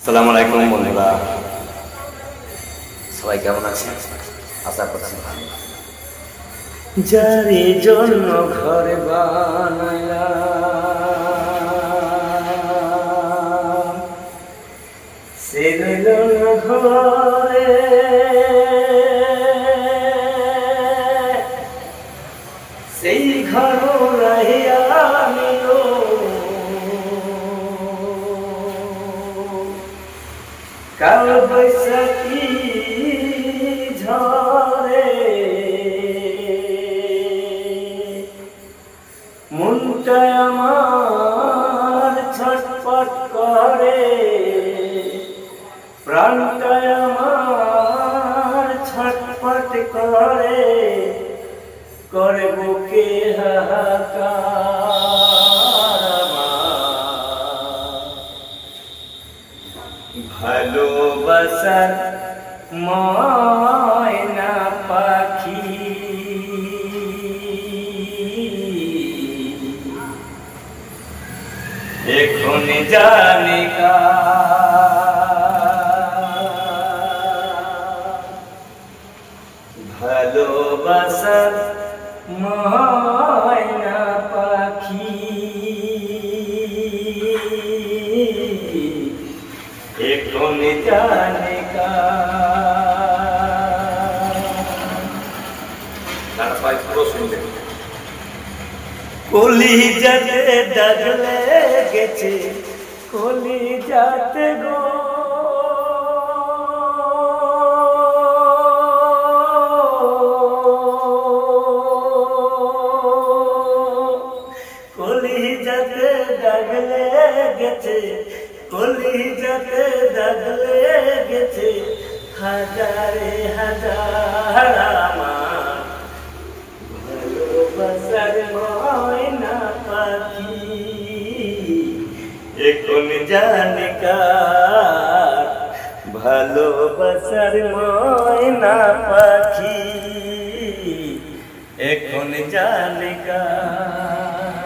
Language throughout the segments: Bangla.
আসসালামু আলাইকুম বন্ধুরা, সবাই কেমন আছেন? আশা করছি ভালো। যারে জন্য ঘর বানাইলাম সে রইল না ঘরে, সেই ঘর রাহিয়া নিল কাল বৈশাখী ঝরে। মনটা আমার ছটফট করে, প্রাণটা আমার ছটফট করে, করে বুকে হাহাকার। ভালোবাসার ময়না পাখি এখন জানে ভালোবাসার ময়না পাখি এখন জানে কলি যাতে দাগ লেগেছে, কলি যাতে গো কলি যাতে দাগ লেগেছে, কলি যাতে দাগ লেগেছে, হাজারে হাজার আমার ভালোবাসার ময়না পাখি এখন জানে কার। ভালোবাসার ময়না পাখি এখন জানে কার।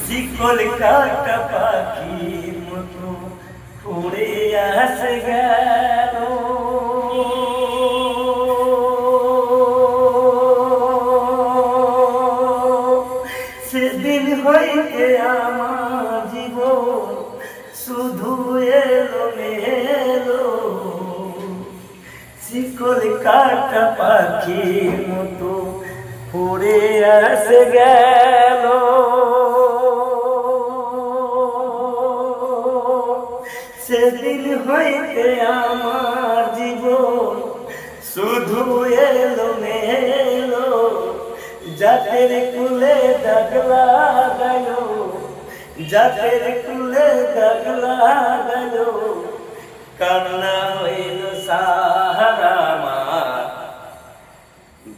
শিকল কাটা পাখির মতো উড়ে আসে গেল, সেদিন হইতে আমার জীবন শুধু এলো মেলো। শিকল কাটা পাখির মতো উড়ে আসে গেল, সেদিন হইতে আমার জীবন শুধু এলো মেলো। জাতের কুলে দাগ লাগালো, জাতের কুলে দাগ লাগালো, কান্না হইল সাহারা আমার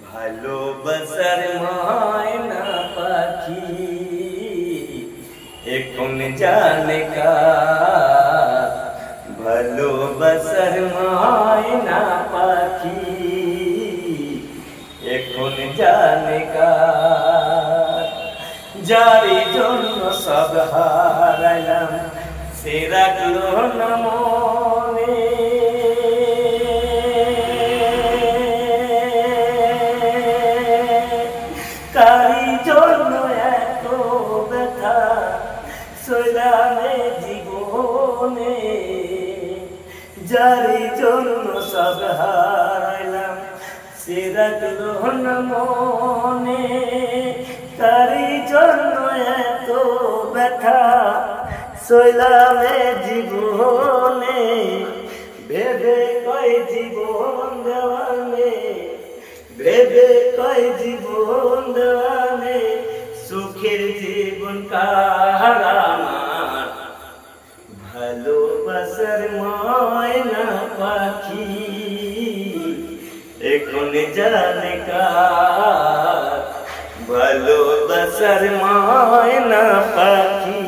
ভালোবাসার ময়না পাখি এখন জানে কার। ভালোবাসার ময়না পাখি এখন জানে কার। যারে জন্য সব হারাইলাম সে রাখলো না মনে, তারি জন্য এত ব্যথা সইলামে জীবনে। যারে জন্য সব হারাইলাম সে রাখলো না মনে, তারি জন্য এত ব্যথা সইলামে জীবনে। ভেবে কয় জীবন দেওয়ানে, ভেবে কয় জীবন দেওয়ানে, সুখের জীবন কার আমার ভালোবাসার ময়না পাখি এখন জানে কার। ভালোবাসার ময়না পাখি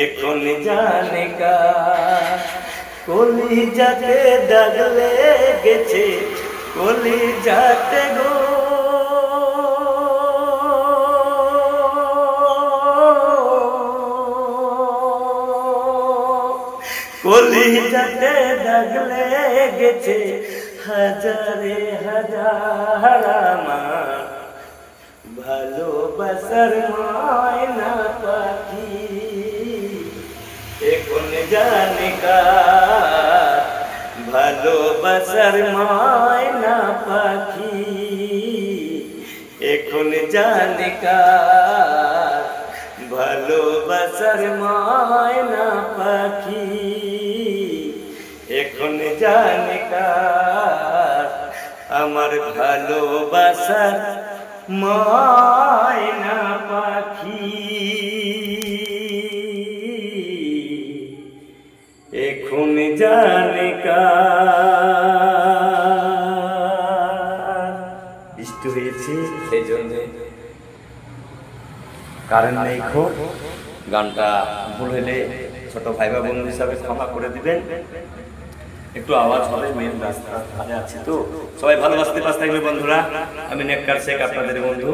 এখন জানে কার। কলি যাতে দাগ লেগেছে, কলি যাতে গো কলিজাতে দাগ লেগেছে হাজারে হাজার আমার ভালোবাসার ময়না পাখি এখন জানে কার ভালোবাসার ময়না পাখি এখন জানে কার ভালোবাসার ময়না পাখি এখন জানে কার আমার ভালোবাসার ময়না পাখি এখন জানে কার। বৃষ্টি হয়েছে সেই জন্য কারেন্ট নেই খুব। গানটা ভুল হলে ছোট ভাই বা বন্ধু হিসাবে ক্ষমা করে দিবেন। একটু আওয়াজ হবে, মেন রাস্তা আছে তো। সবাই ভালোবাসতে পাশ থাকবে বন্ধুরা। আমি নেককার শেখ, আপনাদের বন্ধু।